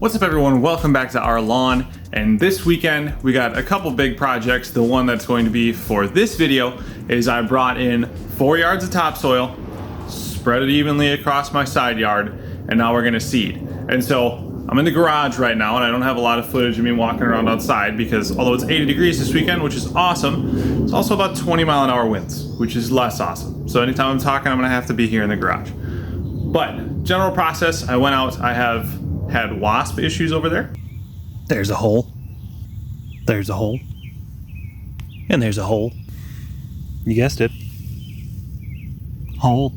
What's up everyone, welcome back to our lawn. And this weekend we got a couple big projects. The one that's going to be for this video is I brought in 4 yards of topsoil, spread it evenly across my side yard, and now we're gonna seed. And so I'm in the garage right now and I don't have a lot of footage of me walking around outside because although it's 80 degrees this weekend, which is awesome, it's also about 20-mile-an-hour winds, which is less awesome. So anytime I'm talking, I'm gonna have to be here in the garage. But general process, I went out, I have had wasp issues over there. There's a hole. There's a hole. And there's a hole. You guessed it. Hole.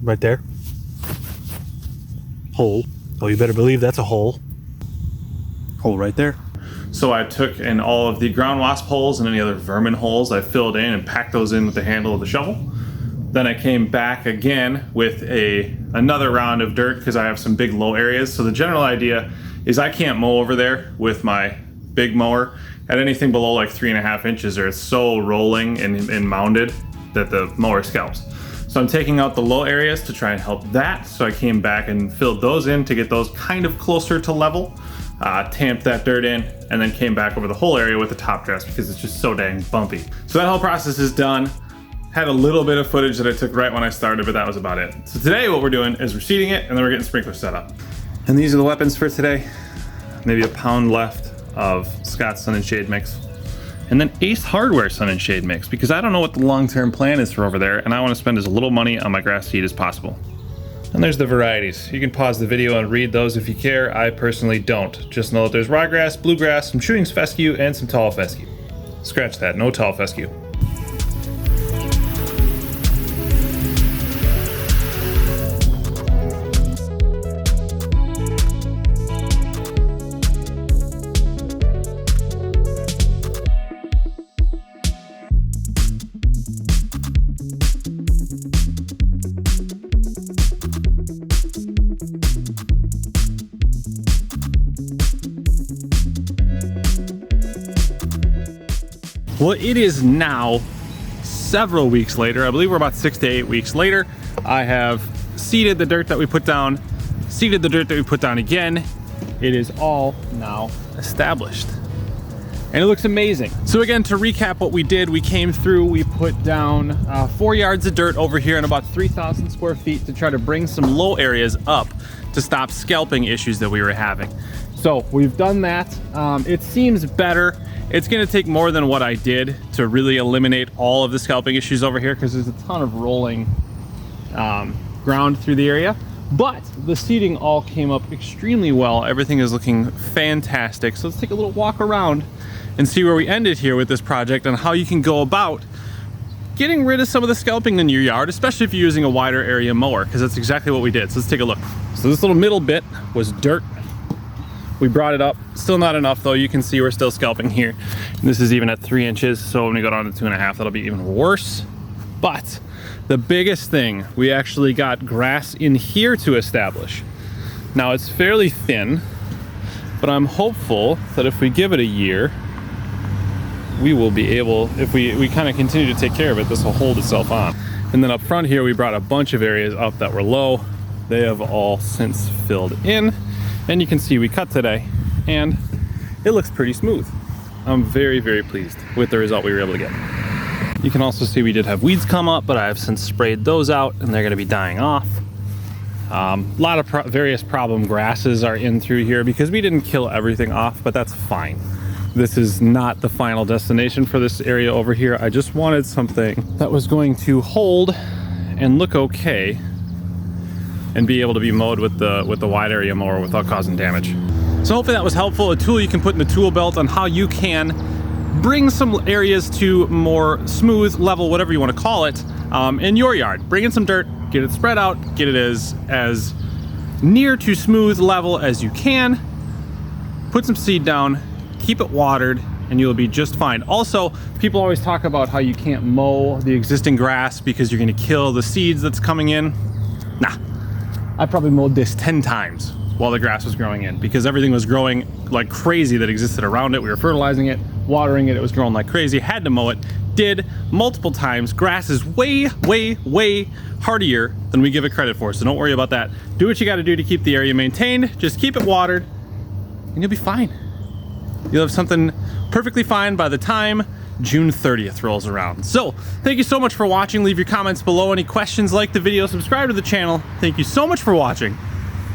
Right there. Hole. Oh, you better believe that's a hole. Hole right there. So I took in all of the ground wasp holes and any other vermin holes. I filled in and packed those in with the handle of the shovel. Then I came back again with another round of dirt because I have some big low areas. So the general idea is I can't mow over there with my big mower at anything below like 3.5 inches, or it's so rolling and mounded that the mower scalps. So I'm taking out the low areas to try and help that. So I came back and filled those in to get those kind of closer to level, tamped that dirt in, and then came back over the whole area with the top dress because it's just so dang bumpy. So that whole process is done. Had a little bit of footage that I took right when I started, but that was about it. So today what we're doing is we're seeding it and then we're getting sprinklers set up. And these are the weapons for today. Maybe a pound left of Scott's Sun and Shade mix. And then Ace Hardware Sun and Shade mix, because I don't know what the long-term plan is for over there and I want to spend as little money on my grass seed as possible. And there's the varieties. You can pause the video and read those if you care. I personally don't. Just know that there's ryegrass, bluegrass, some shooting fescue, and some tall fescue. Scratch that, no tall fescue. Well, it is now several weeks later. I believe we're about 6 to 8 weeks later. I have seeded the dirt that we put down, seeded the dirt that we put down again. It is all now established. And it looks amazing. So again, to recap what we did, we came through, we put down 4 yards of dirt over here and about 3,000 square feet to try to bring some low areas up to stop scalping issues that we were having. So we've done that. It seems better. It's gonna take more than what I did to really eliminate all of the scalping issues over here because there's a ton of rolling ground through the area. But the seeding all came up extremely well. Everything is looking fantastic. So let's take a little walk around and see where we ended here with this project and how you can go about getting rid of some of the scalping in your yard, especially if you're using a wider area mower, because that's exactly what we did. So let's take a look. So this little middle bit was dirt. We brought it up, still not enough though. You can see we're still scalping here. And this is even at 3 inches. So when we go down to 2.5, that'll be even worse. But the biggest thing, we actually got grass in here to establish. Now it's fairly thin, but I'm hopeful that if we give it a year, we will be able, if we kind of continue to take care of it, this will hold itself on. And then up front here, we brought a bunch of areas up that were low. They have all since filled in. And you can see we cut today and it looks pretty smooth. I'm very, very pleased with the result we were able to get. You can also see we did have weeds come up, but I have since sprayed those out and they're gonna be dying off. A lot of various problem grasses are in through here because we didn't kill everything off, but that's fine. This is not the final destination for this area over here. I just wanted something that was going to hold and look okay and be able to be mowed with the wide area mower without causing damage. So hopefully that was helpful. A tool you can put in the tool belt on how you can bring some areas to more smooth, level, whatever you want to call it, in your yard. Bring in some dirt, get it spread out, get it as near to smooth level as you can. Put some seed down, keep it watered, and you'll be just fine. Also, people always talk about how you can't mow the existing grass because you're gonna kill the seeds that's coming in. Nah. I probably mowed this 10 times while the grass was growing in because everything was growing like crazy that existed around it. We were fertilizing it, watering it, it was growing like crazy, had to mow it, did multiple times. Grass is way, way, way hardier than we give it credit for, so don't worry about that. Do what you gotta do to keep the area maintained, just keep it watered, and you'll be fine. You'll have something perfectly fine by the time June 30th rolls around. So thank you so much for watching. Leave your comments below. Any questions, like the video, subscribe to the channel. Thank you so much for watching.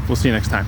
We'll see you next time.